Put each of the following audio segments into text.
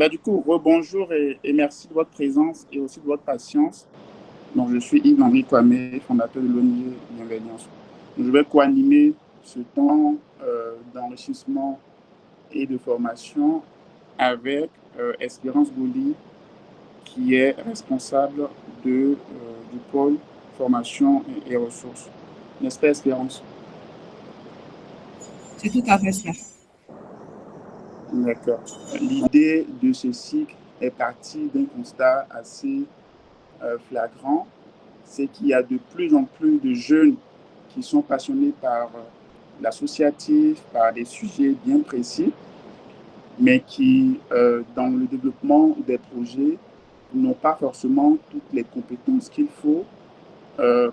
Du coup, rebonjour et merci de votre présence et aussi de votre patience. Donc, je suis Yves-Henri Kwame, fondateur de l'ONG Bienveillance. Je vais co-animer ce temps d'enrichissement et de formation avec Espérance Goli, qui est responsable du pôle formation et ressources. N'est-ce pas, Espérance? C'est tout à fait ça. D'accord. L'idée de ce cycle est partie d'un constat assez flagrant, c'est qu'il y a de plus en plus de jeunes qui sont passionnés par l'associatif, par des sujets bien précis, mais qui, dans le développement des projets, n'ont pas forcément toutes les compétences qu'il faut,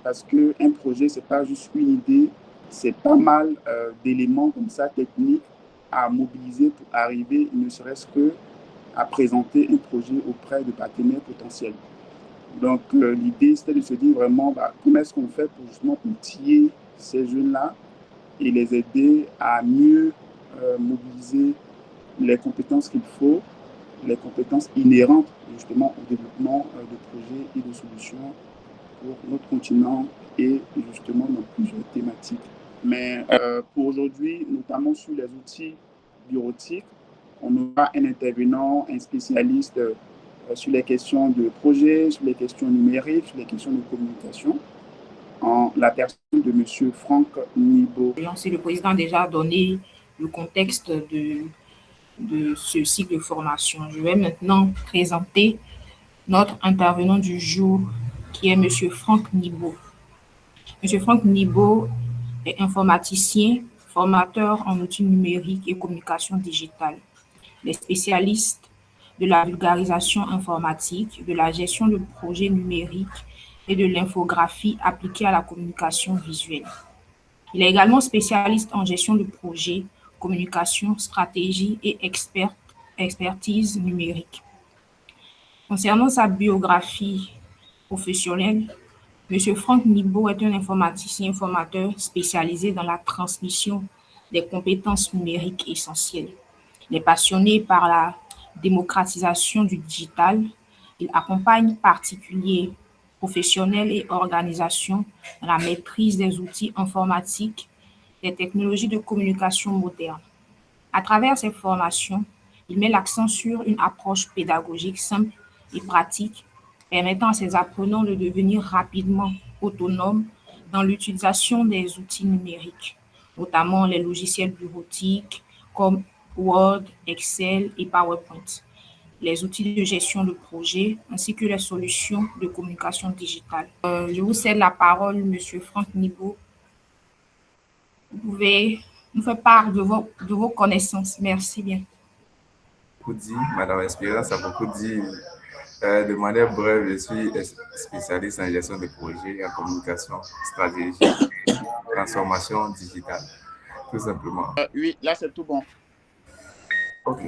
parce qu'un projet, ce n'est pas juste une idée, c'est pas mal d'éléments comme ça, techniques, à mobiliser pour arriver, ne serait-ce que à présenter un projet auprès de partenaires potentiels. Donc, l'idée, c'était de se dire vraiment comment est-ce qu'on fait pour justement outiller ces jeunes-là et les aider à mieux mobiliser les compétences qu'il faut, les compétences inhérentes justement au développement de projets et de solutions pour notre continent et justement dans plusieurs thématiques. Mais pour aujourd'hui, notamment sur les outils bureautiques, on aura un intervenant, un spécialiste sur les questions de projet, sur les questions numériques, sur les questions de communication, en la personne de M. Franck Nibo. Si le président a déjà donné le contexte de ce cycle de formation, je vais maintenant présenter notre intervenant du jour, qui est M. Franck Nibo. M. Franck Nibo est informaticien, formateur en outils numériques et communication digitale. Il est spécialiste de la vulgarisation informatique, de la gestion de projets numériques et de l'infographie appliquée à la communication visuelle. Il est également spécialiste en gestion de projets, communication, stratégie et expertise numérique. Concernant sa biographie professionnelle, M. Franck Nibo est un informaticien formateur spécialisé dans la transmission des compétences numériques essentielles. Il est passionné par la démocratisation du digital. Il accompagne particuliers, professionnels et organisations dans la maîtrise des outils informatiques, des technologies de communication modernes. À travers ses formations, il met l'accent sur une approche pédagogique simple et pratique, permettant à ses apprenants de devenir rapidement autonomes dans l'utilisation des outils numériques, notamment les logiciels bureautiques comme Word, Excel et PowerPoint, les outils de gestion de projet ainsi que les solutions de communication digitale. Je vous cède la parole, Monsieur Franck Nibo. Vous pouvez nous faire part de vos connaissances. Merci bien. Beaucoup dit, Madame Espérance a beaucoup dit. De manière brève, je suis spécialiste en gestion de projets, en communication, stratégie, transformation digitale, tout simplement. Oui, là c'est tout bon. Ok.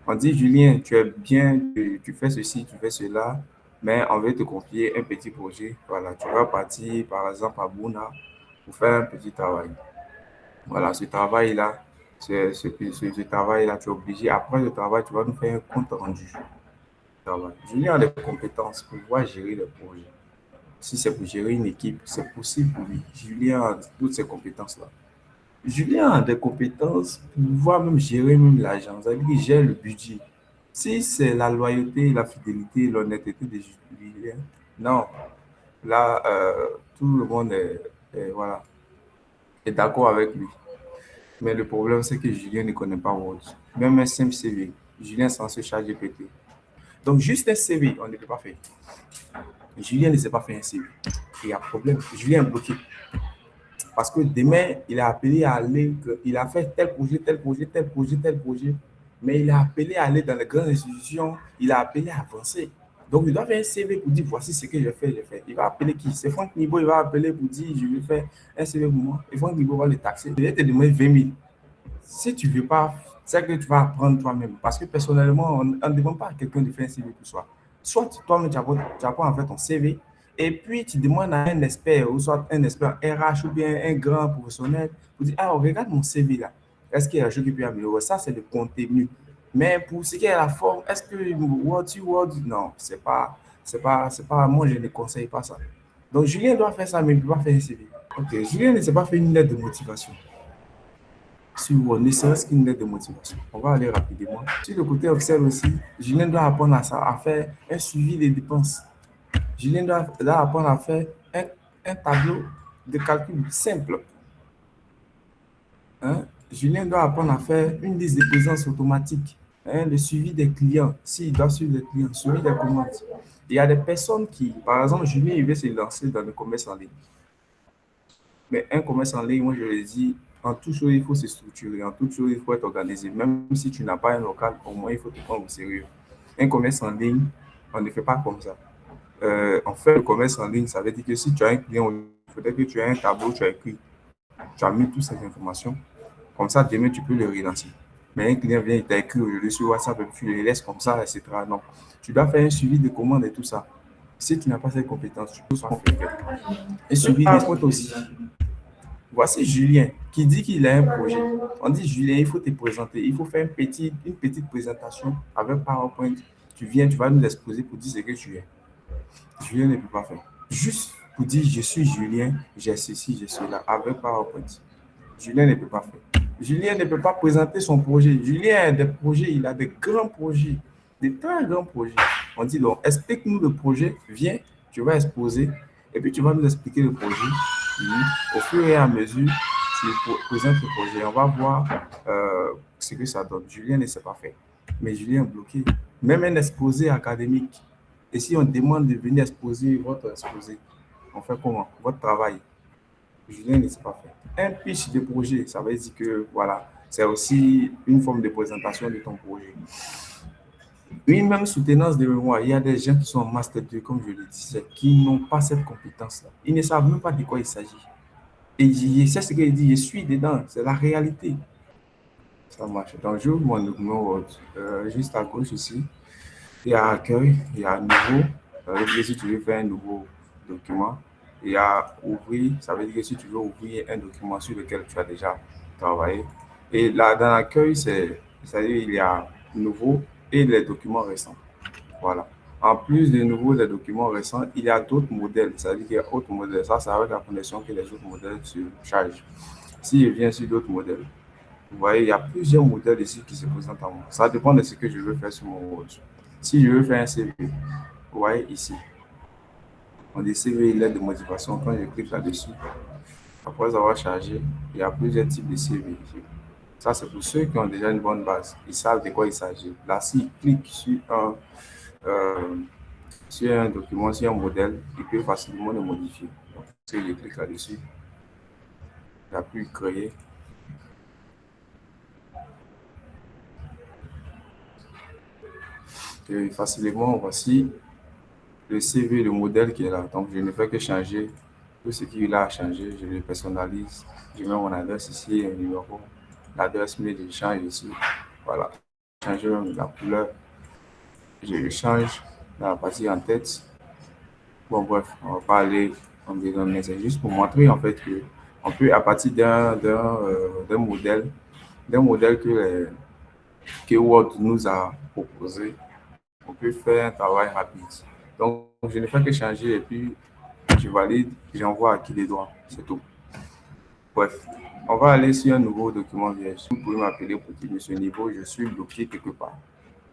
On dit, Julien, tu es bien, tu fais ceci, tu fais cela, mais on veut te confier un petit projet. Voilà, tu vas partir par exemple à Bouna pour faire un petit travail. Voilà, ce travail-là, ce travail-là, tu es obligé, après le travail, tu vas nous faire un compte rendu. Julien a des compétences pour pouvoir gérer le projet. Si c'est pour gérer une équipe, c'est possible pour lui. Julien a toutes ces compétences-là. Julien a des compétences pour pouvoir même gérer même l'argent. C'est-à-dire qu'il gère le budget. Si c'est la loyauté, la fidélité, l'honnêteté de Julien, non. Là, tout le monde voilà, est d'accord avec lui. Mais le problème, c'est que Julien ne connaît pas Word. Même un simple CV, Julien sans se charger PT. Donc, juste un CV, on ne peut pas faire. Julien ne sait pas faire un CV. Il y a un problème. Julien est bloqué. Parce que demain, il a appelé à aller, il a fait tel projet, tel projet, tel projet, tel projet. Mais il a appelé à aller dans les grandes institutions, il a appelé à avancer. Donc, il doit faire un CV pour dire voici ce que je fais, je fais. Il va appeler qui? C'est Franck Nibo, il va appeler pour dire je vais faire un CV pour moi. Et Franck Nibo va le taxer. Il va te demander 20 000. Si tu ne veux pas, c'est que tu vas apprendre toi-même. Parce que personnellement, on ne demande pas à quelqu'un de faire un CV pour soi. Soit toi-même, tu apprends à faire ton CV, et puis tu demandes à un expert, ou soit un expert RH ou bien un grand professionnel, pour dire, ah, regarde mon CV là. Est-ce qu'il y a un chose qui peut améliorer? Ça, c'est le contenu. Mais pour ce qui est la forme, est-ce que Word to Word, non, moi je ne conseille pas ça. Donc Julien doit faire ça, mais il ne peut pas faire un CV. Ok, Julien ne s'est pas fait une lettre de motivation sur Word, ne serait-ce qu'une lettre de motivation. On va aller rapidement. Sur le côté Excel aussi, Julien doit apprendre à, ça, à faire un suivi des dépenses. Julien doit apprendre à faire un tableau de calcul simple. Hein? Julien doit apprendre à faire une liste de présence automatique, hein, le suivi des clients, s'il doit suivre les clients, suivi des commandes. Il y a des personnes qui, par exemple, Julien, il veut se lancer dans le commerce en ligne. Mais un commerce en ligne, moi, je le dis, en toute chose, il faut se structurer, en toute chose, il faut être organisé. Même si tu n'as pas un local, au moins, il faut te prendre au sérieux. Un commerce en ligne, on ne fait pas comme ça. On fait le commerce en ligne, ça veut dire que si tu as un client, il faudrait que tu aies un tableau, tu as écrit, tu as mis toutes ces informations. Comme ça, demain, tu peux le relancer. Mais un client vient, il t'a écrit aujourd'hui sur WhatsApp, et puis tu le laisses comme ça, etc. Non. Tu dois faire un suivi de commandes et tout ça. Si tu n'as pas cette compétence, tu peux faire un suivi des comptes aussi. Voici Julien qui dit qu'il a un projet. On dit, Julien, il faut te présenter. Il faut faire une petite présentation avec PowerPoint. Tu viens, tu vas nous exposer pour dire ce que tu es. Julien ne peut pas faire. Juste pour dire, je suis Julien, j'ai ceci, j'ai cela, avec PowerPoint. Julien ne peut pas faire. Julien ne peut pas présenter son projet. Julien a des projets, il a des grands projets, des très grands projets. On dit donc, explique-nous le projet, viens, tu vas exposer, et puis tu vas nous expliquer le projet. Au fur et à mesure, tu présentes le projet. On va voir ce que ça donne. Julien ne sait pas faire. Mais Julien est bloqué. Même un exposé académique. Et si on demande de venir exposer votre exposé, on fait comment? Votre travail. Julien ne sait pas faire. Un pitch de projet, ça veut dire que voilà, c'est aussi une forme de présentation de ton projet. Une même soutenance de mémoire, il y a des gens qui sont en master 2, comme je le disais, qui n'ont pas cette compétence-là. Ils ne savent même pas de quoi il s'agit. Et c'est ce qu'il dit, je suis dedans, c'est la réalité. Ça marche. Donc, j'ouvre mon document Word. Juste à gauche ici, il y a accueil, il y a nouveau. Ça veut dire que si tu veux faire un nouveau document, il y a ouvrir, ça veut dire que si tu veux ouvrir un document sur lequel tu as déjà travaillé. Et là, dans l'accueil, c'est-à-dire il y a nouveau et les documents récents. Voilà. En plus de nouveau des documents récents, il y a d'autres modèles. C'est-à-dire qu'il y a d'autres modèles. Ça va avec la connexion que les autres modèles se chargent. Si je viens sur d'autres modèles, vous voyez, il y a plusieurs modèles ici qui se présentent à moi. Ça dépend de ce que je veux faire sur mon Word. Si je veux faire un CV, vous voyez ici, on dit CV, lettre de motivation. Quand je clique là-dessus, après avoir chargé, il y a plusieurs types de CV. Ça, c'est pour ceux qui ont déjà une bonne base. Ils savent de quoi il s'agit. Là, s'ils cliquent sur un document, sur un modèle, ils peuvent facilement le modifier. Donc, si je clique là-dessus, j'appuie créer. Et facilement, voici le CV, le modèle qui est là. Donc, je ne fais que changer tout ce qu'il a à changer. Je le personnalise. Je mets mon adresse ici, un numéro. L'adresse mail, je change ici. Voilà. Changer même la couleur. Je le change dans la partie en tête. Bon, bref, on va pas aller en détail, mais c'est juste pour montrer en fait que on peut, à partir d'un modèle que Word nous a proposé, on peut faire un travail rapide. Donc, je ne fais que changer et puis je valide, j'envoie à qui les droits, c'est tout. Bref, on va aller sur un nouveau document vierge. Vous pouvez m'appeler pour dire, monsieur Niveau, je suis bloqué quelque part.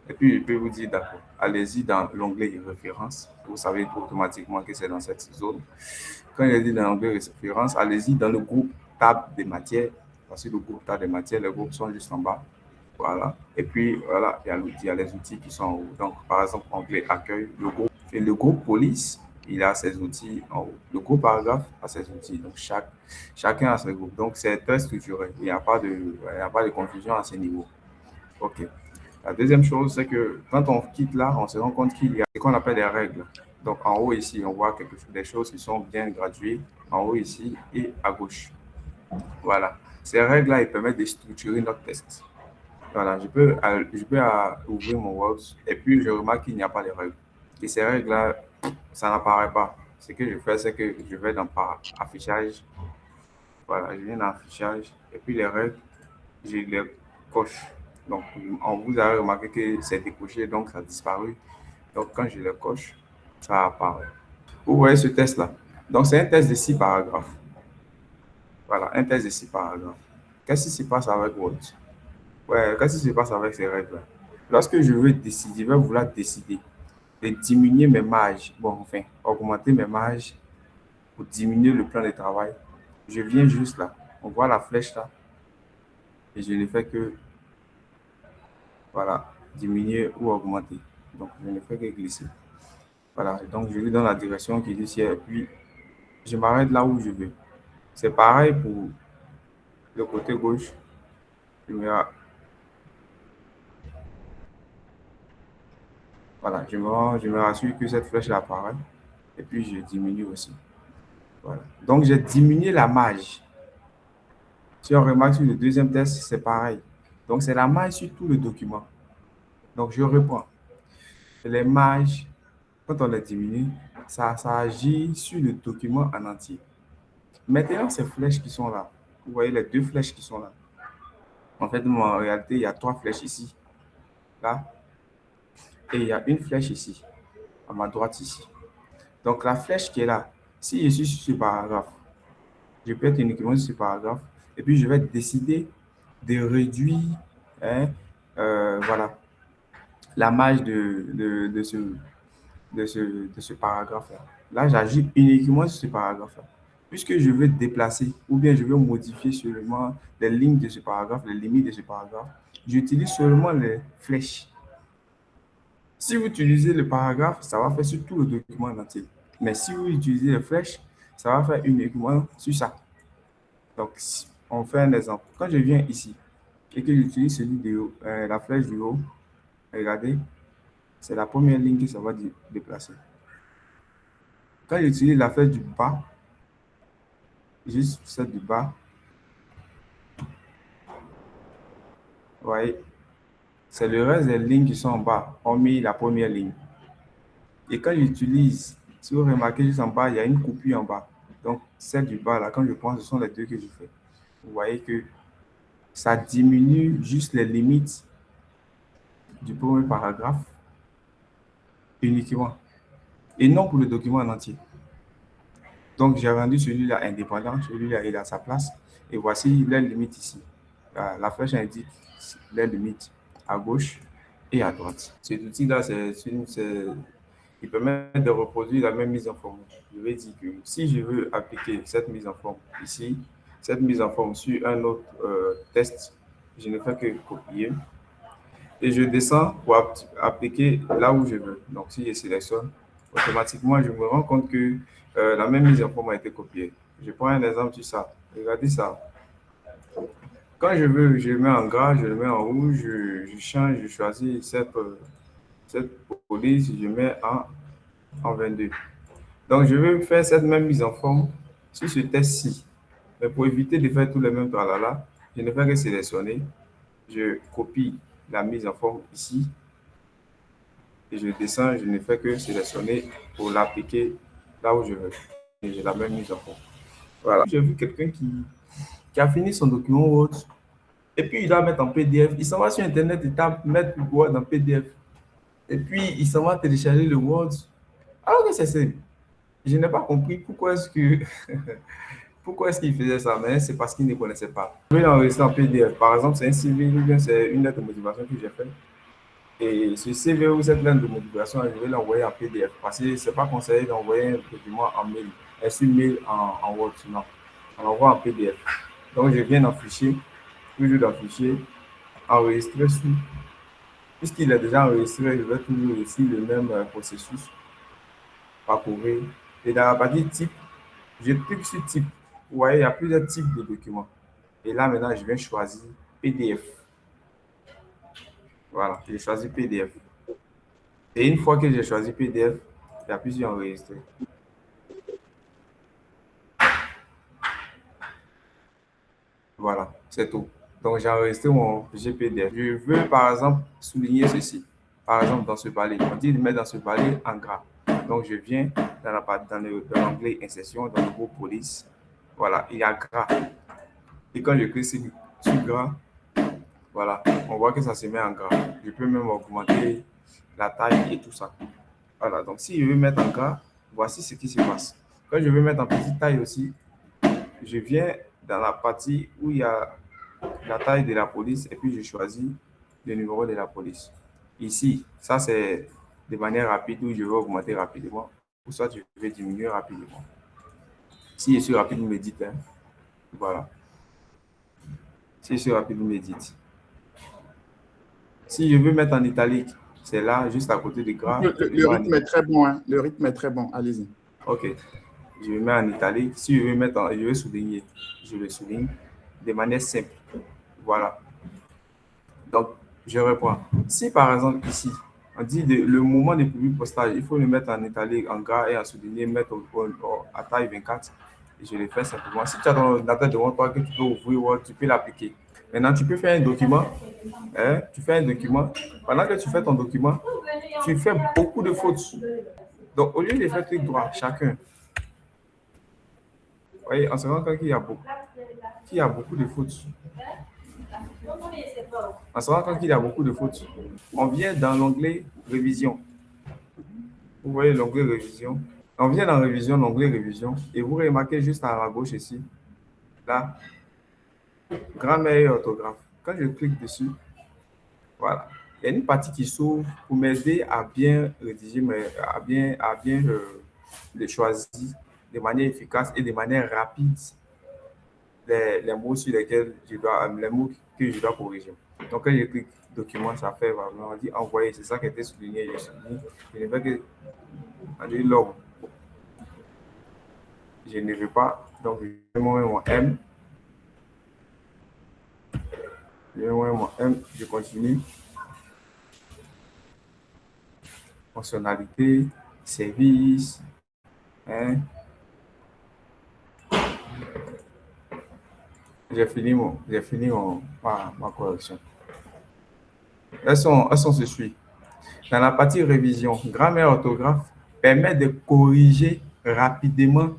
Et puis, je peux vous dire, d'accord, allez-y dans l'onglet référence. Vous savez automatiquement que c'est dans cette zone. Quand il est dit dans l'onglet référence, allez-y dans le groupe table des matières. Parce que le groupe table des matières, les groupes sont juste en bas. Voilà. Et puis, voilà, il y a les outils qui sont en haut. Donc, par exemple, onglet accueil, le groupe. Et le groupe police, il a ses outils en haut. Le groupe paragraphe a ses outils. Donc, chacun a ses groupes. Donc, c'est très structuré. Il n'y a pas de confusion à ce niveau. OK. La deuxième chose, c'est que quand on quitte là, on se rend compte qu'il y a ce qu'on appelle des règles. Donc, en haut ici, on voit des choses qui sont bien graduées, en haut ici et à gauche. Voilà. Ces règles-là, ils permettent de structurer notre test. Voilà, je peux ouvrir mon Word et puis je remarque qu'il n'y a pas de règles. Et ces règles-là, ça n'apparaît pas. Ce que je fais, c'est que je vais dans affichage. Voilà, je viens dans affichage et puis les règles, je les coche. Donc, vous avez remarqué que c'est décoché, donc ça a disparu. Donc, quand je le coche, ça apparaît. Vous voyez ce test-là? Donc, c'est un test de 6 paragraphes. Voilà, un test de 6 paragraphes. Qu'est-ce qui se passe avec Word? Ouais, qu'est-ce qui se passe avec ces règles-là? Lorsque je veux décider, je vais vouloir décider de diminuer mes marges, bon, enfin, augmenter mes marges pour diminuer le plan de travail. Je viens juste là, on voit la flèche là, et je ne fais que, voilà, diminuer ou augmenter. Donc, je ne fais que glisser. Voilà, donc je lui donne la direction qui dit ici, et puis je m'arrête là où je veux. C'est pareil pour le côté gauche. Je me, voilà, je me rassure que cette flèche apparaît, et puis je diminue aussi. Voilà. Donc, j'ai diminué la marge. Si on remarque sur le deuxième test, c'est pareil. Donc, c'est la marge sur tout le document. Donc, je reprends. Les marges, quand on les diminue, ça agit sur le document en entier. Maintenant, ces flèches qui sont là, vous voyez les deux flèches qui sont là. En fait, en réalité, il y a trois flèches ici, là, et il y a une flèche ici, à ma droite ici. Donc, la flèche qui est là, si je suis sur ce paragraphe, je peux être uniquement sur ce paragraphe, et puis je vais décider de réduire, hein, voilà, la marge de ce paragraphe-là. Là, j'agis uniquement sur ce paragraphe-là. Puisque je veux déplacer ou bien je veux modifier seulement les lignes de ce paragraphe, les limites de ce paragraphe, j'utilise seulement les flèches. Si vous utilisez le paragraphe, ça va faire sur tout le document entier. Mais si vous utilisez les flèches, ça va faire uniquement sur ça. Donc, on fait un exemple. Quand je viens ici et que j'utilise celui de haut, la flèche du haut, regardez, c'est la première ligne que ça va déplacer. Quand j'utilise la flèche du bas, juste celle du bas, vous voyez, c'est le reste des lignes qui sont en bas, hormis la première ligne. Et quand j'utilise, si vous remarquez juste en bas, il y a une coupure en bas. Donc, celle du bas, là, quand je prends, ce sont les deux que je fais. Vous voyez que ça diminue juste les limites du premier paragraphe uniquement, et non pour le document en entier. Donc, j'ai rendu celui-là indépendant, celui-là il a sa place, et voici les limites ici. La flèche indique les limites à gauche et à droite. Cet outil-là, il permet de reproduire la même mise en forme. Je vais dire que si je veux appliquer cette mise en forme ici, cette mise en forme sur un autre test, je ne fais que copier et je descends pour appliquer là où je veux. Donc, si je sélectionne, automatiquement, je me rends compte que la même mise en forme a été copiée. Je prends un exemple sur ça. Regardez ça. Quand je veux, je le mets en gras, je le mets en rouge, je change, je choisis cette police, je mets en 22. Donc, je veux faire cette même mise en forme sur ce test-ci. Mais pour éviter de faire tous les mêmes tralala, je ne fais que sélectionner. Je copie la mise en forme ici et je descends, je ne fais que sélectionner pour l'appliquer là où je veux. Et j'ai la même mise en forme. Voilà. J'ai vu quelqu'un qui a fini son document Word et puis il doit mettre en PDF. Il s'en va sur Internet et tape mettre le Word en PDF. Et puis il s'en va télécharger le Word. Alors que c'est simple. Je n'ai pas compris pourquoi est-ce que pourquoi est-ce qu'il faisait ça, mais c'est parce qu'il ne connaissait pas. Je vais l'enregistrer en PDF. Par exemple, c'est un CV ou bien c'est une lettre de motivation que j'ai faite. Et ce CV ou cette lettre de motivation, je vais l'envoyer en PDF parce que ce n'est pas conseillé d'envoyer un document en mail, sur mail en Word, non. On l'envoie en PDF. Donc, je viens dans fichier, toujours dans fichier, enregistrer sous. Puisqu'il est déjà enregistré, je vais toujours ici le même processus, parcourir. Et dans la partie type, je clique sur type. Vous voyez, il y a plusieurs types de documents. Et là, maintenant, je vais choisir PDF. Voilà, j'ai choisi PDF. Et une fois que j'ai choisi PDF, j'appuie sur enregistrer. Voilà, c'est tout. Donc, j'ai enregistré mon fichier PDF. Je veux, par exemple, souligner ceci. Par exemple, dans ce balai. On dit de mettre dans ce balai en gras. Donc, je viens dans l'onglet insertion, dans le groupe police. Voilà, il y a gras. Et quand je clique sur gras, Voilà, on voit que ça se met en gras. Je peux même augmenter la taille et tout ça. Voilà, donc si je veux mettre en gras, voici ce qui se passe. Quand je veux mettre en petite taille aussi, je viens dans la partie où il y a la taille de la police et puis je choisis le numéro de la police. Ici, ça c'est de manière rapide où je veux augmenter rapidement ou soit je vais diminuer rapidement. Si je suis rapide, vous me dites. Hein. Voilà. Si je suis rapide, vous me dites. Si je veux mettre en italique, c'est là, juste à côté du gras. Le rythme est très bon. Hein. Le rythme est très bon. Allez-y. OK. Je vais mettre en italique. Si je veux mettre je veux souligner, je le souligne de manière simple. Voilà. Donc, je reprends. Si par exemple ici, on dit le moment de public postage, il faut le mettre en italique, en gras et en souligné, mettre à taille 24. Et je le fais simplement. Si tu as ton ordinateur devant toi que tu peux ouvrir Word, tu peux l'appliquer. Maintenant, tu peux faire un document. Hein, tu fais un document. Pendant que tu fais ton document, tu fais beaucoup de fautes. Donc, au lieu de faire clic droit, chacun, vous voyez, on se rend compte qu'il y a beaucoup de fautes. On se rend compte qu'il y a beaucoup de fautes. On vient dans l'onglet révision. Vous voyez l'onglet révision. On vient dans révision, l'onglet révision, et vous remarquez juste à la gauche ici, là, grammaire et orthographe. Quand je clique dessus, voilà, il y a une partie qui s'ouvre pour m'aider à bien rédiger, à bien les choisir de manière efficace et de manière rapide les mots sur lesquels les mots que je dois corriger. Donc, quand je clique document, ça fait vraiment, on dit envoyer, c'est ça qui était souligné. Je ne veux que, on dit l'homme. Je ne veux pas, donc je vais mettre mon M. Je vais mettre mon M, je continue. Fonctionnalité, service, hein. J'ai fini ma correction. Elles sont ceci. Dans la partie révision, grammaire orthographe permet de corriger rapidement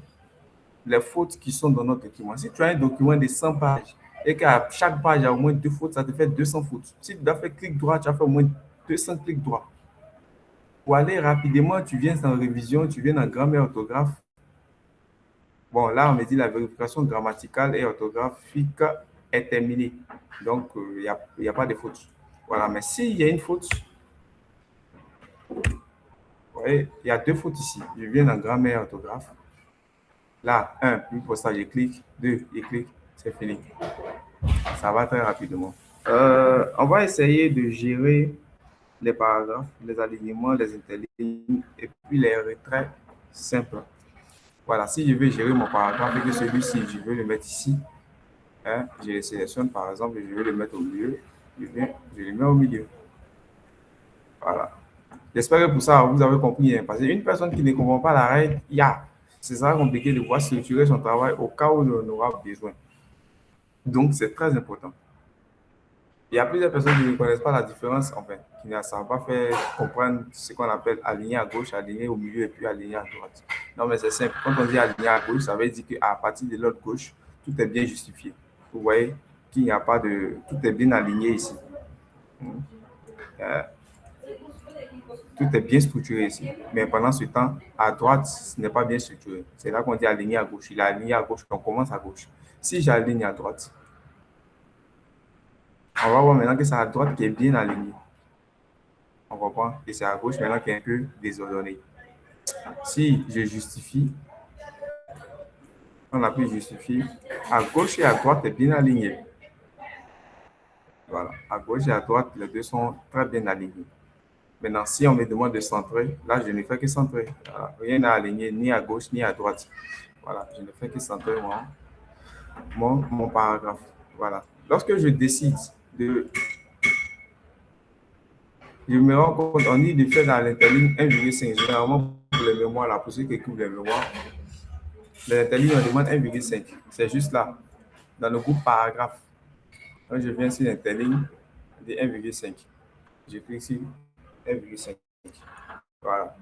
les fautes qui sont dans notre document. Si tu as un document de 100 pages et qu'à chaque page, il y a au moins 2 fautes, ça te fait 200 fautes. Si tu dois faire clic droit, tu as fait au moins 200 clics droits. Pour aller rapidement, tu viens en révision, tu viens en grammaire orthographe. Bon, là, on me dit la vérification grammaticale et orthographique est terminée. Donc, il n'y a pas de faute. Voilà, mais s'il y a une faute, vous voyez, il y a 2 fautes ici. Je viens en grammaire et orthographe. Là, 1, puis pour ça, je clique. 2, je clique. C'est fini. Ça va très rapidement. On va essayer de gérer les paragraphes, les alignements, les interlignes et puis les retraits simples. Voilà, si je veux gérer mon paragraphe et que celui-ci, je veux le mettre ici, hein, je le sélectionne par exemple et je veux le mettre au milieu, je le mets au milieu. Voilà. J'espère que pour ça, vous avez compris. Hein, parce qu'une personne qui ne comprend pas la règle, ce sera compliqué de pouvoir structurer son travail au cas où on aura besoin. Donc, c'est très important. Il y a plusieurs personnes qui ne connaissent pas la différence, en fait, qui ne savent pas faire comprendre ce qu'on appelle aligner à gauche, aligner au milieu et puis aligner à droite. Non, mais c'est simple. Quand on dit aligner à gauche, ça veut dire qu'à partir de l'autre gauche, tout est bien justifié. Vous voyez qu'il n'y a pas de... Tout est bien aligné ici. Tout est bien structuré ici. Mais pendant ce temps, à droite, ce n'est pas bien structuré. C'est là qu'on dit aligner à gauche. Il est aligné à gauche, on commence à gauche. Si j'aligne à droite, on va voir maintenant que c'est à droite qui est bien aligné. On comprend que c'est à gauche maintenant qui est un peu désordonné. Si je justifie, on appuie justifier, à gauche et à droite est bien aligné. Voilà, à gauche et à droite, les deux sont très bien alignés. Maintenant, si on me demande de centrer, là, je ne fais que centrer. Voilà. Rien n'est aligné ni à gauche ni à droite. Voilà, je ne fais que centrer mon paragraphe. Voilà. Lorsque je décide je me rends compte, on dit de faire dans l'interligne 1,5. Généralement, pour les mémoires, là, pour ceux qui écoutent les mémoires, l'interligne, on demande 1,5. C'est juste là, dans le groupe paragraphe. Quand je viens sur l'interligne, on dit 1,5. Je clique sur 1,5. Voilà.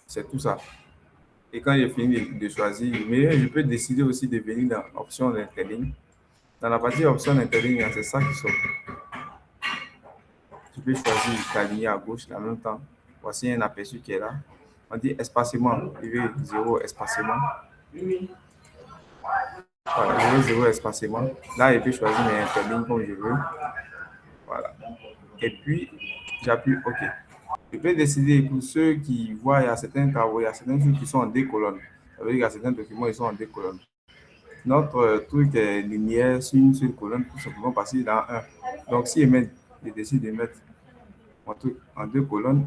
C'est tout ça. Et quand j'ai fini de choisir, mais je peux décider aussi de venir dans l'option d'interligne. Dans la partie option interligne, c'est ça qui sort. Tu peux choisir ta ligne à gauche en même temps. Voici un aperçu qui est là. On dit espacement, je veux 0 espacement. Voilà, je veux 0 espacement. Là, je peux choisir mes interlignes comme je veux. Voilà. Et puis, j'appuie OK. Je peux décider pour ceux qui voient, il y a certains travaux, il y a certains trucs qui sont en deux colonnes. Ça veut dire qu'il y a certains documents qui sont en deux colonnes. Notre truc est linéaire sur une seule colonne, tout simplement parce qu'il est dans un. Donc, si je décide de mettre mon truc en deux colonnes,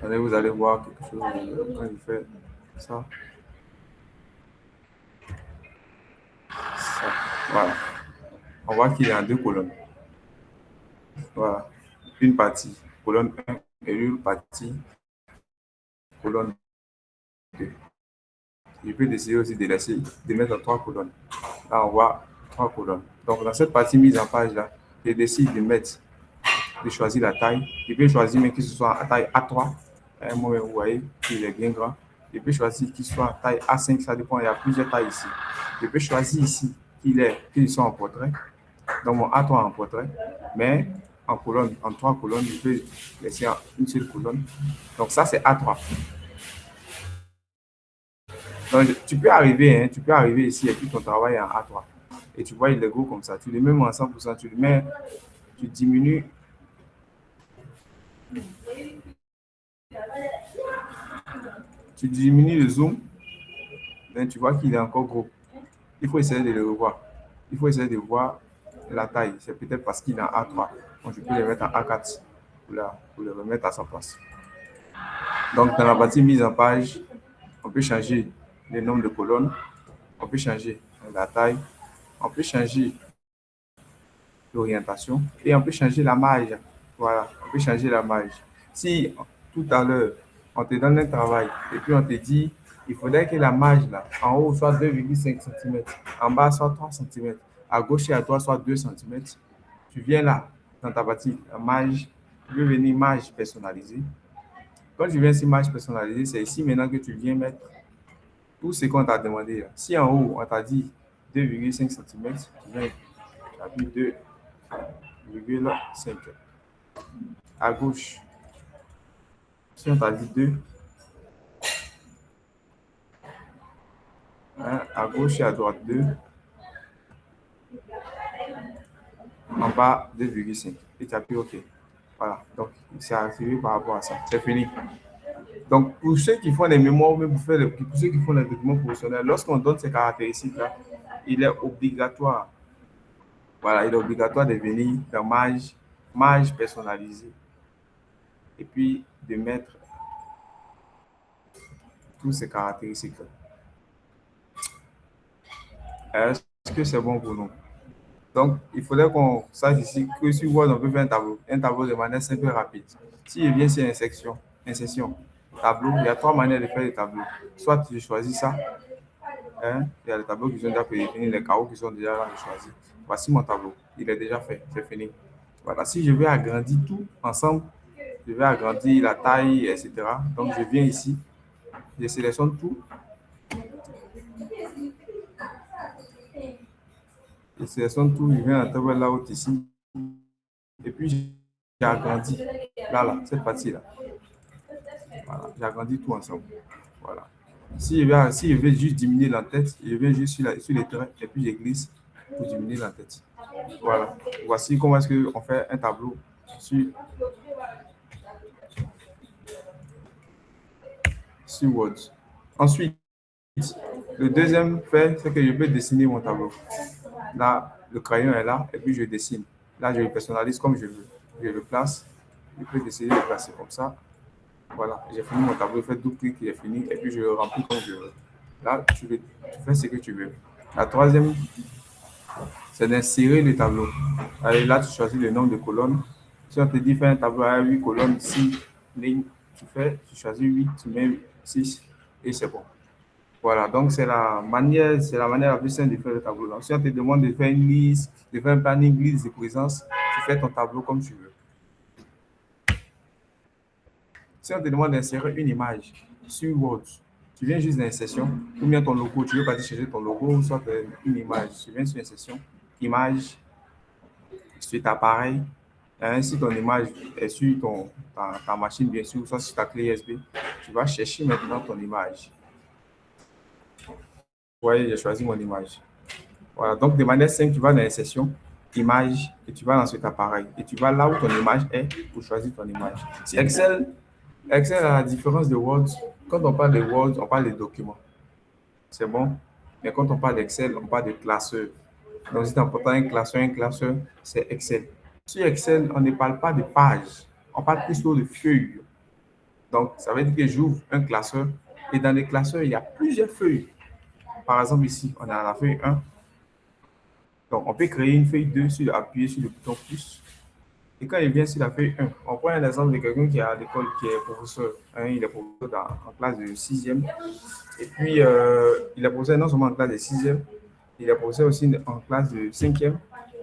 vous allez voir quelque chose quand je fais ça. Ça. Voilà. On voit qu'il est en deux colonnes. Voilà. Une partie, colonne 1, et une partie, colonne 2. Je peux décider aussi de laisser, de mettre en 3 colonnes. Là, on voit 3 colonnes. Donc, dans cette partie mise en page là, je décide de choisir la taille. Je peux choisir même que ce soit à taille A3. Moi, vous voyez qu'il est bien grand. Je peux choisir qu'il soit à taille A5, ça dépend, il y a plusieurs tailles ici. Je peux choisir ici qu'il soit en portrait. Donc, mon A3 en portrait, mais en colonne, en 3 colonnes, je peux laisser une seule colonne. Donc, ça, c'est A3. Donc, tu peux arriver ici et puis ton travail est en A3. Et tu vois, il est gros comme ça. Tu le mets en 100%, tu diminues. Tu diminues le zoom, ben, tu vois qu'il est encore gros. Il faut essayer de le revoir. Il faut essayer de voir la taille. C'est peut-être parce qu'il est en A3. Donc, je peux le mettre en A4 pour le remettre à sa place. Donc, dans la partie mise en page, on peut changer le nombre de colonnes, on peut changer la taille, on peut changer l'orientation et on peut changer la marge. Voilà, on peut changer la marge. Si tout à l'heure, on te donne un travail et puis on te dit il faudrait que la marge là, en haut soit 2,5 cm, en bas soit 3 cm, à gauche et à droite soit 2 cm, tu viens là, dans ta partie marge, tu veux venir marge personnalisée. Quand tu viens sur marge personnalisée, c'est ici maintenant que tu viens mettre tout ce qu'on t'a demandé. Là. Si en haut, on t'a dit 2,5 cm, tu viens appuyer 2,5. À gauche, si on t'a dit 2, hein, à gauche et à droite 2, en bas 2,5. Et tu appuies OK. Voilà, donc c'est arrivé par rapport à ça. C'est fini. Donc, pour ceux qui font les mémoires, même pour ceux qui font les documents professionnels, lorsqu'on donne ces caractéristiques-là, il est obligatoire. Voilà, il est obligatoire de venir dans marge personnalisée. Et puis, de mettre toutes ces caractéristiques-là. Est-ce que c'est bon pour nous? Donc, il faudrait qu'on sache ici que sur Word, on peut faire un tableau de manière simple et rapide. Si je viens sur insertion, tableau, il y a 3 manières de faire le tableau. Soit tu choisis ça, hein, il y a les tableaux qui sont déjà prédéfinis, les carreaux qui sont déjà là, je choisis. Voici mon tableau, il est déjà fait, c'est fini. Voilà, si je veux agrandir tout ensemble, je vais agrandir la taille, etc. Donc, je viens ici, je sélectionne tout. Je sélectionne tout, je viens à la table là haute ici. Et puis, j'ai agrandi là, cette partie-là. Voilà, j'ai agrandi tout ensemble. Voilà. Si je veux juste diminuer l'entête, je vais juste sur les traits et puis je glisse pour diminuer l'entête. Voilà. Voici comment est-ce qu'on fait un tableau sur Word. Ensuite, le deuxième fait, c'est que je peux dessiner mon tableau. Là, le crayon est là et puis je dessine. Là, je le personnalise comme je veux. Je le place. Je peux décider de le placer comme ça. Voilà, j'ai fini mon tableau, je fais double clic, j'ai fini et puis je le remplis comme je veux. Là, tu fais ce que tu veux. La troisième, c'est d'insérer le tableau. Allez, là, tu choisis le nombre de colonnes. Si on te dit faire un tableau à 8 colonnes, 6 lignes, tu choisis 8, tu mets 6 et c'est bon. Voilà, donc c'est la manière la plus simple de faire le tableau. Donc, si on te demande de faire une liste, de faire un planning liste de présence, tu fais ton tableau comme tu veux. Si on te demande d'insérer une image sur Word, Tu viens juste dans l'insertion, ou bien ton logo, tu veux pas chercher ton logo, soit une image. Tu viens sur l'insertion, image, sur ta appareil. Si ton image est sur ta machine, bien sûr, soit sur ta clé USB, tu vas chercher maintenant ton image. Oui, j'ai choisi mon image. Voilà, donc de manière simple, tu vas dans les sessions, image, et tu vas dans cet appareil. Et tu vas là où ton image est pour choisir ton image. Excel, à la différence de Word, quand on parle de Word, on parle de documents. C'est bon? Mais quand on parle d'Excel, on parle de classeur. Donc, c'est important, un classeur, c'est Excel. Sur Excel, on ne parle pas de pages, on parle plutôt de feuilles. Donc, ça veut dire que j'ouvre un classeur et dans les classeurs, il y a plusieurs feuilles. Par exemple, ici, on a la feuille 1. Donc, on peut créer une feuille 2 sur appuyer sur le bouton plus. Et quand il vient sur la feuille 1, on prend un exemple de quelqu'un qui est à l'école, qui est professeur. Il est professeur en classe de 6e. Et puis, il est professeur non seulement en classe de 6e, il est professeur aussi en classe de 5e,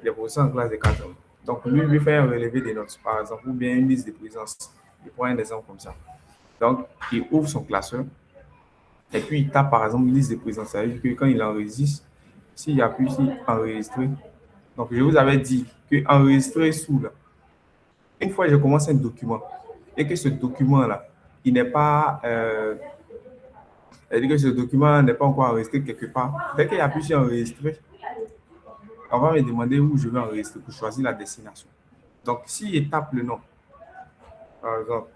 il est professeur en classe de 4e. Donc, lui, il veut faire un relevé des notes, par exemple, ou bien une liste de présence. Il prend un exemple comme ça. Donc, il ouvre son classeur et puis il tape, par exemple, une liste de présence. Ça veut dire que quand il enregistre, s'il appuie sur enregistrer, donc je vous avais dit que enregistrer sous là, une fois que je commence un document et que ce document-là, il n'est pas, que ce document n'est pas encore enregistré quelque part, dès qu'il appuie sur enregistrer, on va me demander où je vais enregistrer pour choisir la destination. Donc, s'il tape le nom, par exemple,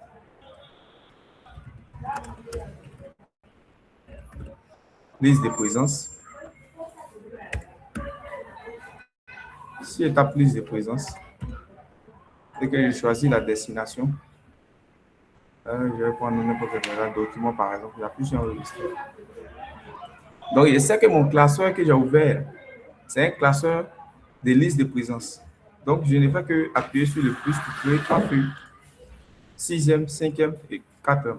liste de présence, si je tape liste de présence, et que je choisis la destination, je vais prendre n'importe quel document, par exemple, j'appuie sur enregistrer. Donc, je sais que mon classeur que j'ai ouvert, c'est un classeur de liste de présence. Donc, je ne fais que appuyer sur le plus pour créer 3 feuilles, 6e, 5e et 4e.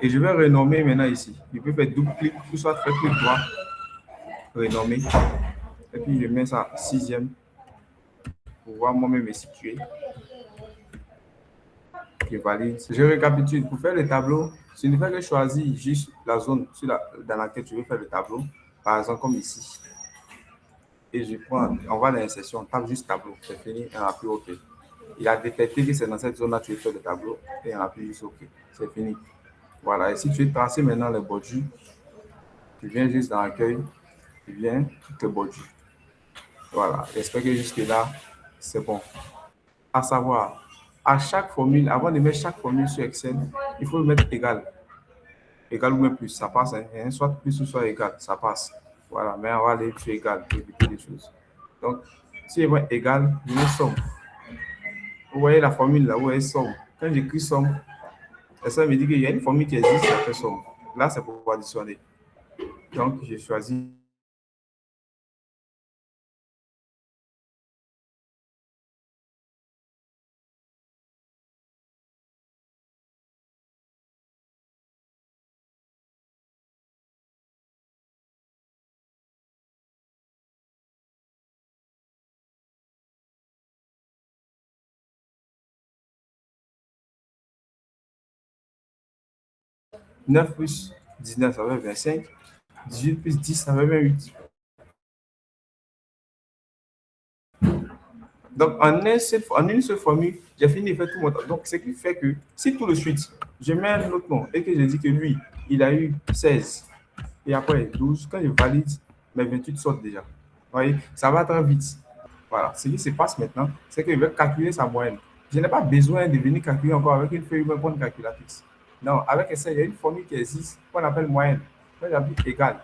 Et je vais renommer maintenant ici. Je peux faire double clic, ou soit faire clic droit, renommer. Et puis, je mets ça 6e pour voir moi-même me situer. Je valide. Je récapitule. Pour faire le tableau, je ne fais que choisir juste la zone dans laquelle tu veux faire le tableau. Par exemple, comme ici. Et je prends, on va dans l'insertion, on tape juste tableau. C'est fini, et on appuie OK. Il a détecté que c'est dans cette zone-là que tu veux faire le tableau et on appuie juste OK. C'est fini. Voilà. Et si tu veux tracer maintenant les bordures, tu viens juste dans l'accueil, tu viens, tu te bordures. Voilà. J'espère que jusque-là, c'est bon. À savoir, à chaque formule, avant de mettre chaque formule sur Excel, il faut mettre égal. Égal ou même plus, ça passe. Hein? Soit plus ou soit égal, ça passe. Voilà, mais on va aller sur égal pour éviter des choses. Donc, si je mets égal, je mets somme. Vous voyez la formule là, où est somme. Quand j'écris somme, ça me dit qu'il y a une formule qui existe, ça fait somme. Là, c'est pour additionner. Donc, j'ai choisi. « 9 plus 19, ça fait 25. 18 plus 10, ça fait 28. » Donc, en une seule formule, j'ai fini de faire tout mon temps. Donc, ce qui fait que si tout de suite, je mets un autre nom et que je dis que lui, il a eu 16 et après 12, quand je valide, mes 28 sortent déjà. Vous voyez, ça va très vite. Voilà. Ce qui se passe maintenant, c'est qu'il veut calculer sa moyenne. Je n'ai pas besoin de venir calculer encore avec une feuille ou une calculatrice. Non, avec ça, il y a une formule qui existe qu'on appelle moyenne. Quand j'appuie égal,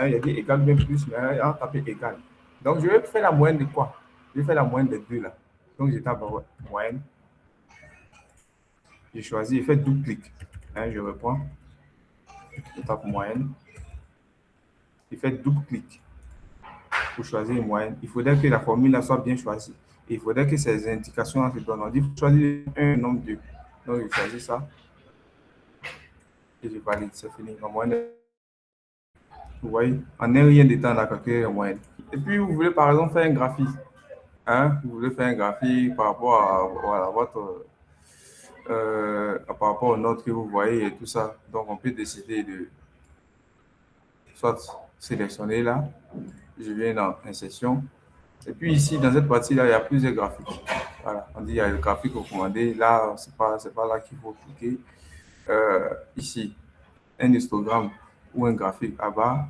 il y a dit égal bien plus, mais on tape égal. Donc, je vais faire la moyenne de quoi? Je vais faire la moyenne des deux là. Donc, je tape moyenne. J'ai choisi, je fais double clic. Je reprends. Je tape moyenne. Je fais double clic pour choisir une moyenne. Il faudrait que la formule là soit bien choisie. Il faudrait que ces indications se donnent. On dit choisir un nombre 2. Donc, je choisis ça. Et je valide. C'est fini. La moyenne. Vous voyez, en un rien de temps, on a calculé la moyenne. Et puis, vous voulez par exemple faire un graphique. Vous voulez faire un graphique par rapport à votre par rapport aux notes que vous voyez et tout ça. Donc, on peut décider de soit sélectionner là. Je viens dans insertion. Et puis ici, dans cette partie-là, il y a plusieurs graphiques. Voilà, on dit il y a le graphique recommandé. Là, c'est pas là qu'il faut cliquer. Ici, un histogramme ou un graphique à bas.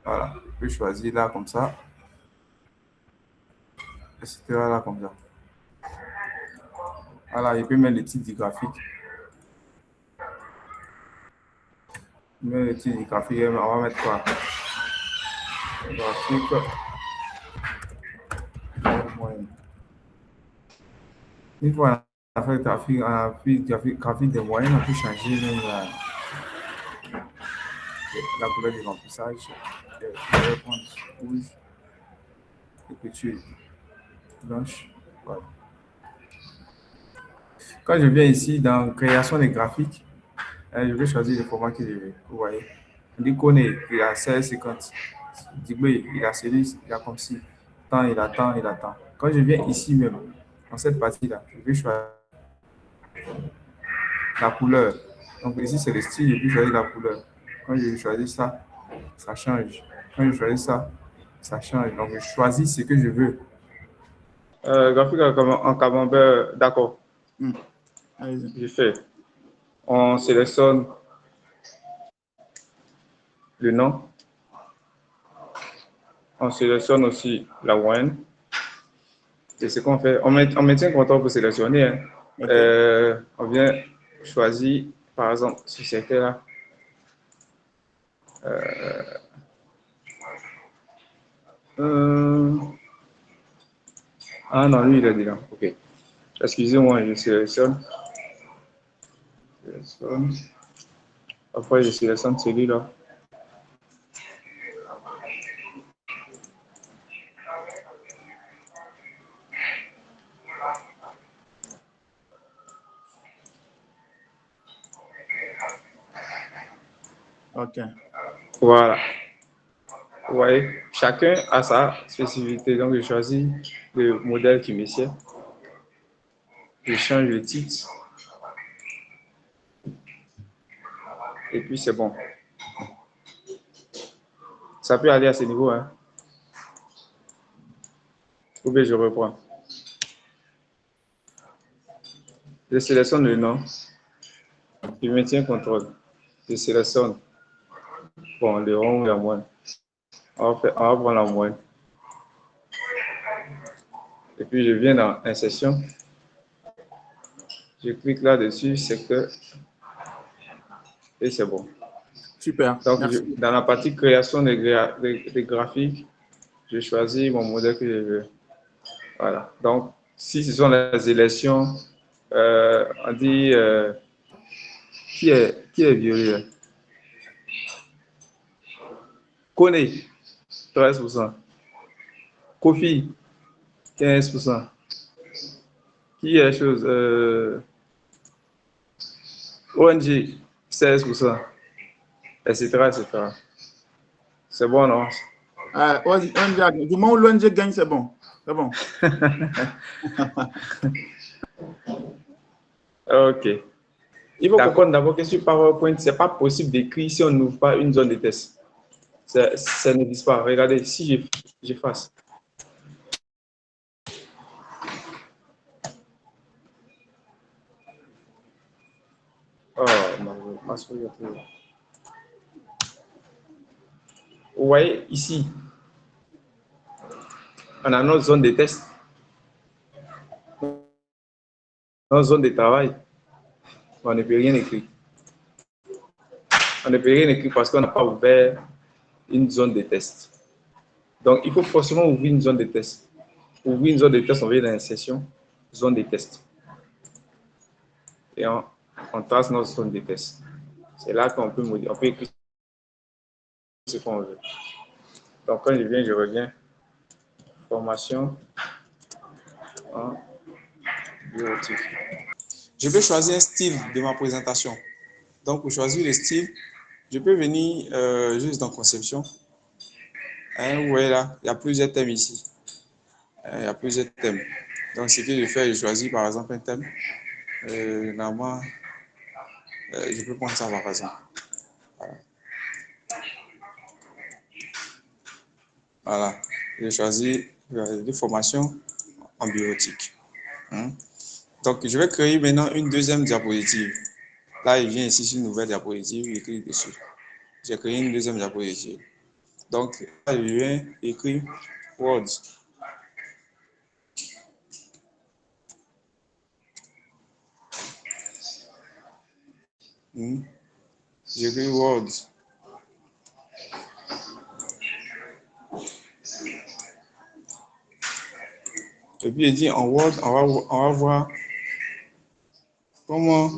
Voilà, je peux choisir là comme ça. Etc. là comme ça. Voilà, il peut mettre le titre du graphique. Mais le titre du graphique, on va mettre quoi? Graphique. Une fois on a fait le graphique de moyenne, on peut changer même la couleur du remplissage. Je vais prendre rouge, écriture blanche. Voilà. Quand je viens ici dans création des graphiques, je vais choisir le format que je veux. Vous voyez, on dit qu'on est, il a 16,50. Digbe, il a celui, il a comme si. Tant, il attend, il attend. Quand je viens ici même, dans cette partie-là, je vais choisir la couleur. Donc ici, c'est le style, je vais choisir la couleur. Quand je choisis ça, ça change. Quand je choisis ça, ça change. Donc je choisis ce que je veux. Graphique en camembert, d'accord. J'ai fait. On sélectionne le nom. On sélectionne aussi la moyenne. C'est ce qu'on fait. On maintient le contrôle pour sélectionner. Hein. Okay. On vient choisir, par exemple, ce secteur-là. Ah non, lui, il a dit là. OK. Excusez-moi, je sélectionne. Après, je sélectionne celui-là. OK. Voilà. Vous voyez, chacun a sa spécificité. Donc, je choisis le modèle qui me sert. Je change le titre. Et puis, c'est bon. Ça peut aller à ce niveau. Hein. Ou bien je reprends. Je sélectionne le nom. Je maintiens contrôle. Je sélectionne. Bon, le rond ou la moyenne. On va prendre la moyenne. Et puis, je viens dans insertion. Je clique là-dessus, secteur. Et c'est bon. Super. Donc, dans la partie création des graphiques, je choisis mon modèle que je veux. Voilà. Donc, si ce sont les élections, on dit qui est violet? Kone, 13%. Kofi, 15%. Qui est chose? ONG, 16%. Etc. etc. C'est bon, non? Du moment où l'ONG gagne, c'est bon. C'est bon. OK. Il faut comprendre d'abord que sur PowerPoint, ce n'est pas possible d'écrire si on n'ouvre pas une zone de test. Ça n'existe pas. Regardez, si j'efface. Oh, ma souris. Vous voyez ici, on a notre zone de test, notre zone de travail. On ne peut rien écrire. On ne peut rien écrire parce qu'on n'a pas ouvert une zone de test. Donc, il faut forcément ouvrir une zone de test. Pour ouvrir une zone de test, on va dans la session zone de test. Et on trace notre zone de test. C'est là qu'on peut modifier, on peut écrire ce qu'on veut. Donc, quand je viens, je reviens. Formation en bureautique. Je vais choisir un style de ma présentation. Donc, pour choisir le style, je peux venir juste dans conception. Hein, vous voyez là, il y a plusieurs thèmes ici. Il y a plusieurs thèmes. Donc, ce que je fais, je choisis par exemple un thème. Normalement, je peux prendre ça par exemple. Voilà. Voilà. J'ai choisi des formations en bioéthique. Hein. Donc, je vais créer maintenant une deuxième diapositive. Là, il vient ici sur une nouvelle diapositive, il écrit dessus. J'ai créé une deuxième diapositive. Donc, là, je viens écrire Words. J'écris Words. Et puis, il dit en Word, on va voir comment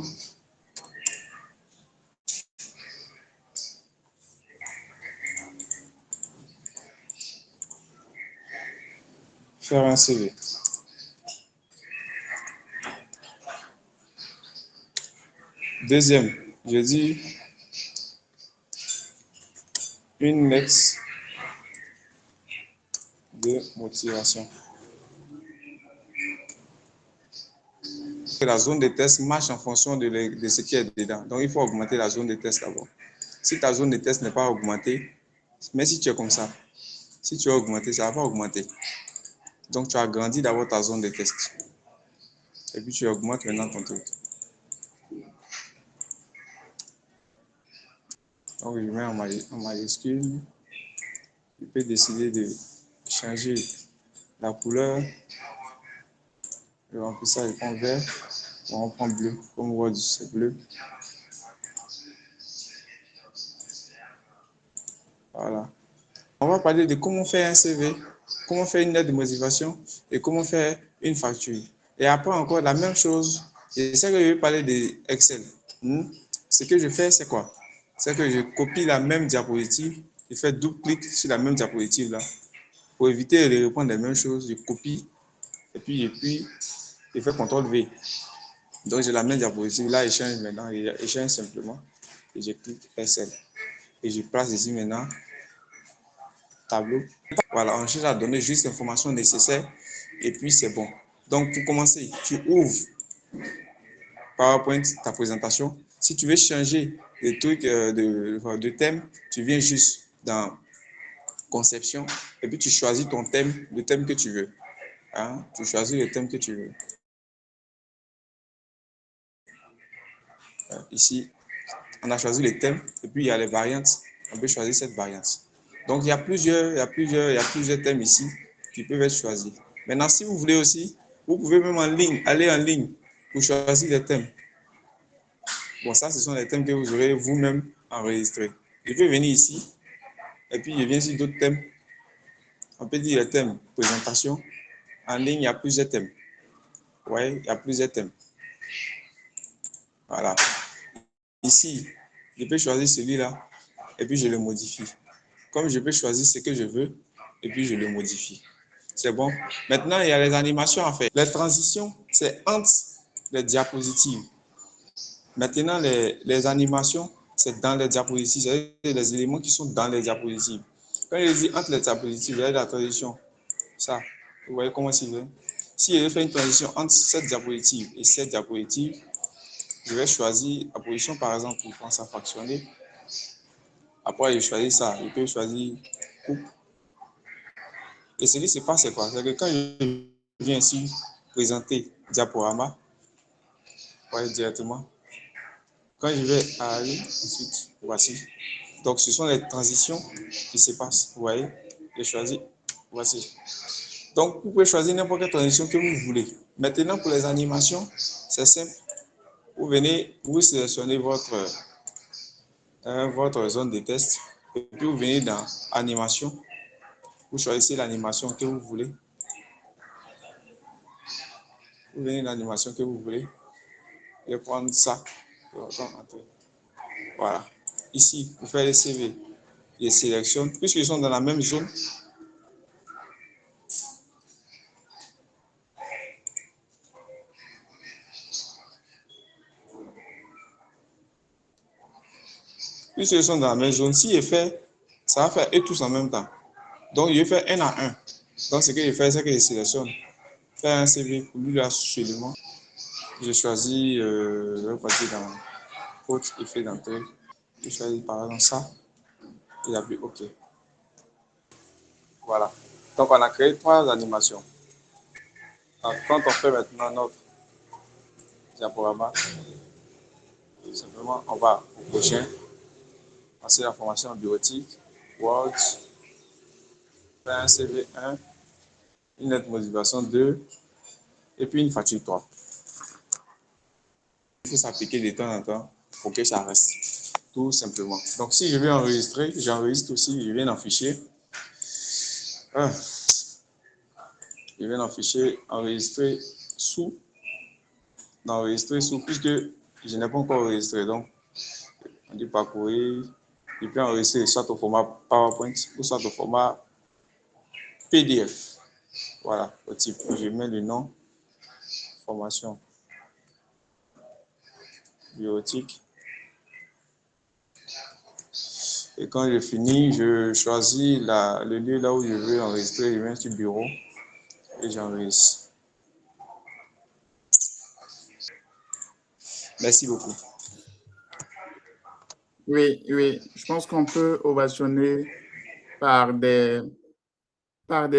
faire un CV. Deuxième, je dis une lettre de motivation. La zone de test marche en fonction de ce qui est dedans. Donc, il faut augmenter la zone de test d'abord. Si ta zone de test n'est pas augmentée, mais si tu es comme ça, si tu as augmenté, ça ne va pas augmenter. Donc, tu agrandis d'abord ta zone de test. Et puis, tu augmentes maintenant ton truc. Donc, je mets en majuscule. Je peux décider de changer la couleur. Le remplissage, je prends vert. On prend bleu. Comme Word, c'est bleu. Voilà. On va parler de comment faire un CV, comment faire une lettre de motivation et comment faire une facture. Et après encore la même chose, c'est ça que je vais parler de Excel. Ce que je fais, c'est quoi? C'est que je copie la même diapositive, je fais double clic sur la même diapositive là. Pour éviter de reprendre les mêmes choses, je copie et puis je fais CTRL V. Donc j'ai la même diapositive là, je change maintenant, je change simplement et je clique Excel. Et je place ici maintenant tableau. Voilà, on cherche à donner juste l'information nécessaire et puis c'est bon. Donc pour commencer, tu ouvres PowerPoint, ta présentation. Si tu veux changer les trucs de thème, tu viens juste dans conception et puis tu choisis ton thème, le thème que tu veux. Hein? Tu choisis le thème que tu veux. Ici, on a choisi les thèmes et puis il y a les variantes. On peut choisir cette variante. Donc il y a plusieurs thèmes ici qui peuvent être choisis. Maintenant, si vous voulez aussi, vous pouvez même aller en ligne pour choisir les thèmes. Bon, ça, ce sont les thèmes que vous aurez vous-même enregistrés. Je peux venir ici et puis je viens sur d'autres thèmes. On peut dire les thèmes présentation. En ligne, il y a plusieurs thèmes. Ouais, il y a plusieurs thèmes. Voilà. Ici, je peux choisir celui-là et puis je le modifie. Comme je peux choisir ce que je veux et puis je le modifie. C'est bon. Maintenant, il y a les animations à faire. Les transitions, c'est entre les diapositives. Maintenant, les animations, c'est dans les diapositives. C'est les éléments qui sont dans les diapositives. Quand je dis entre les diapositives, il y a la transition. Ça, vous voyez comment c'est fait. Si je fais une transition entre cette diapositive et cette diapositive, je vais choisir la position, par exemple, pour prendre ça fractionné. Après, je choisis ça. Je peux choisir coupe. Et ce qui se passe, c'est quoi? C'est que quand je viens ici présenter diaporama, voyez directement. Quand je vais aller, ensuite, voici. Donc, ce sont les transitions qui se passent. Vous voyez, je choisis, voici. Donc, vous pouvez choisir n'importe quelle transition que vous voulez. Maintenant, pour les animations, c'est simple. Vous venez, vous sélectionnez votre zone de test. Et puis, vous venez dans animation. Vous choisissez l'animation que vous voulez. Vous venez dans l'animation que vous voulez. Je vais prendre ça. Voilà. Ici, pour faire les CV, je sélectionne. Puisqu'ils sont dans la même zone, puisqu'ils sont dans la même zone, si je fais, ça va faire eux tous en même temps. Donc, je vais faire un à un. Donc, ce que je fais, c'est que je sélectionne. Faire un CV pour lui là seulement. J'ai choisi, je vais partir dans autre effet d'entrée. J'ai choisi par exemple ça. Il appuie OK. Voilà. Donc, on a créé 3 animations. Donc, quand on fait maintenant notre diaporama, simplement, on va au prochain, passer la formation bureautique, Word, un CV 1, une lettre de motivation 2, et puis une facture 3. Il faut s'appliquer de temps en temps pour que ça reste, tout simplement. Donc, si je vais enregistrer, j'enregistre aussi, je viens en fichier. Je viens en fichier enregistrer sous, puisque je n'ai pas encore enregistré. Donc, on dit parcourir, je peux enregistrer soit au format PowerPoint ou soit au format PDF. Voilà, au type. Je mets le nom, formation bureautique. Et quand je finis, je choisis le lieu là où je veux enregistrer, je viens sur bureau et j'enregistre. Merci beaucoup. Oui, oui, je pense qu'on peut ovationner par des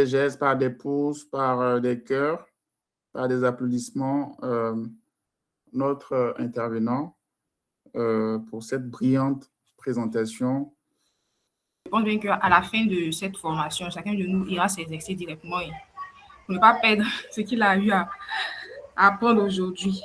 gestes, par des pouces, par des cœurs, par des applaudissements, notre intervenant pour cette brillante présentation. Je pense bien qu'à la fin de cette formation, chacun de nous ira s'exercer directement pour ne pas perdre ce qu'il a eu à apprendre aujourd'hui.